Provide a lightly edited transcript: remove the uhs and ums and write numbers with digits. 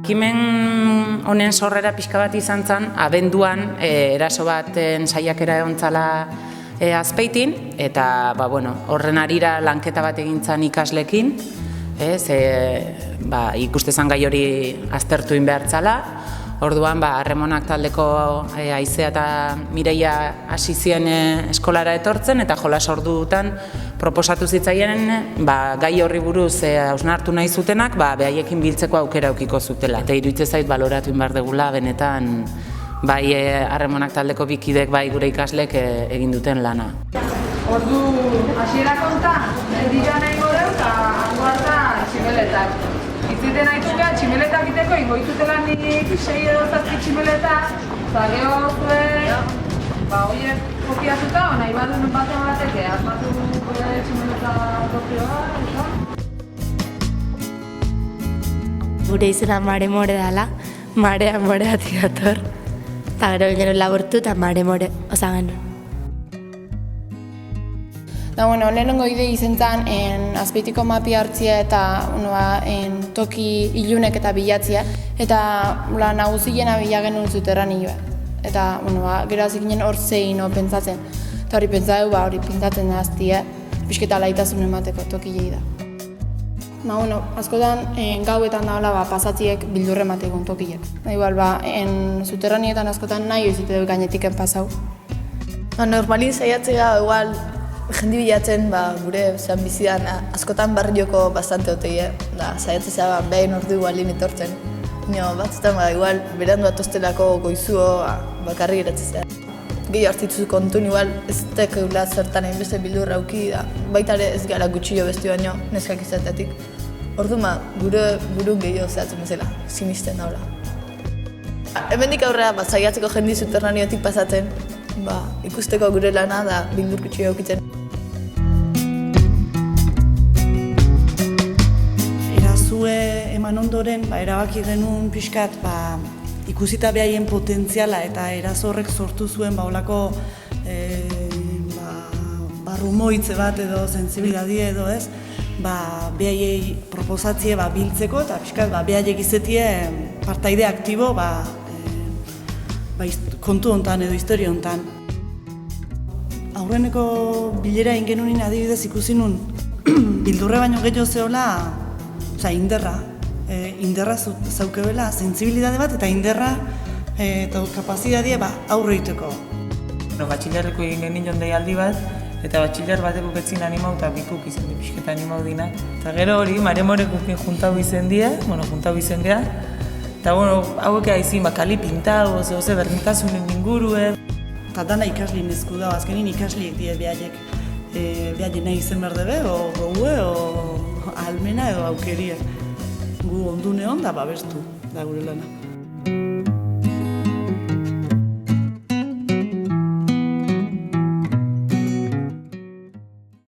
Ekimen honen sorrera pixka bat izan zen, abenduan eraso baten saiakera egon zala Azpeitin, eta horren arira lanketa bat egin zen ikaslekin, ikuste zen gai hori aztertu egin behar zala. Orduan, Harremonak taldeko Aizea eta Mireia hasi ziren eskolara etortzen, eta jolas ordutan proposatu zitzaien gai horri buruz hausnartu nahi zutenak, behaiekin biltzeko aukera aukiko zutela. Eta iruditzen zait baloratu egin behar degula, benetan bai Harremonak taldeko bikidek, bai gure ikaslek egin duten lana. Ordu hasiera konta, dira nahi goreu eta hangoarta tximeletak. Itziten nahi zubea, tximeletak iteko, ingoitutela nik 6 edo 7 tximeletak, eta geho zuen, horiek kopiatuta, nahi badun baten bateke, asmatu gure tximeleta kopioa, eta? Gure izena Mare More dela, Marea Moreatik dator, eta gero laburtu eta Mare More osagan. Lehenengo ide izen zen Azpeitiko mapi hartzia eta toki ilunek eta bilatzia, eta nagusiena bila genuen zuterran nioa. Eta gero hasi ginen hor zein pentsatzen. Eta hori pentsatu, hori pintatzen nahaztia, pixketa laitasun emateko tokilei da. Askotan gauetan daula pasatziek bildurre ematekun tokilek. Zuterranietan askotan nahi izite dut gainetiken pasau. Normalin saiatzea igual jendi bilatzen gure bizidan askotan barrioko bastante otei, saiatzea behin ordu igualin etortzen. Batzutan igual berandu atostelako goizuo bakarri geratzea. Gehi hartitzu kontun igual ez tekula zertan hainbeste bildurra auki da, baita ere ez gara gutxillo besti baino neskak izatetik. Orduan gure buru gehiago zehatzen bezala, sinisten daula. Hemendik aurrera saiatzeko jendi zuterraniotik pasatzen, ikusteko gure lana da bildur gutxillo aukitzen. Eman ondoren, erabaki genuen pixkat ikusita behaien potentziala eta eraso horrek sortu zuen olako rumoitze bat edo sentsibilidadie edo ez, behaiei proposatzie biltzeko eta pixkat behaiek izetie partaide aktibo kontu hontan edo historia hontan. Aurreneko bilera egin genuen adibidez ikusi nun bildurre baino gehiago zehola inderra zaukebela, sentsibilidade bat eta inderra eta kapazidadea aurre egiteko. Batxilerreko egin genuen deialdi bat, eta batxiler bateko ketzin animau eta bikuk izan di pixketa animau dinak. Eta gero hori, Mare Morekukin juntau izen dira, eta hauek haizin kali pintau, oze berdintasunen ingurue. Eta dana ikaslin ezku da, azkenin ikasliek die behaien nahi izen berdebe, o gogue, o almena edo aukeria. Gu ondune hon da babestu da gure lana.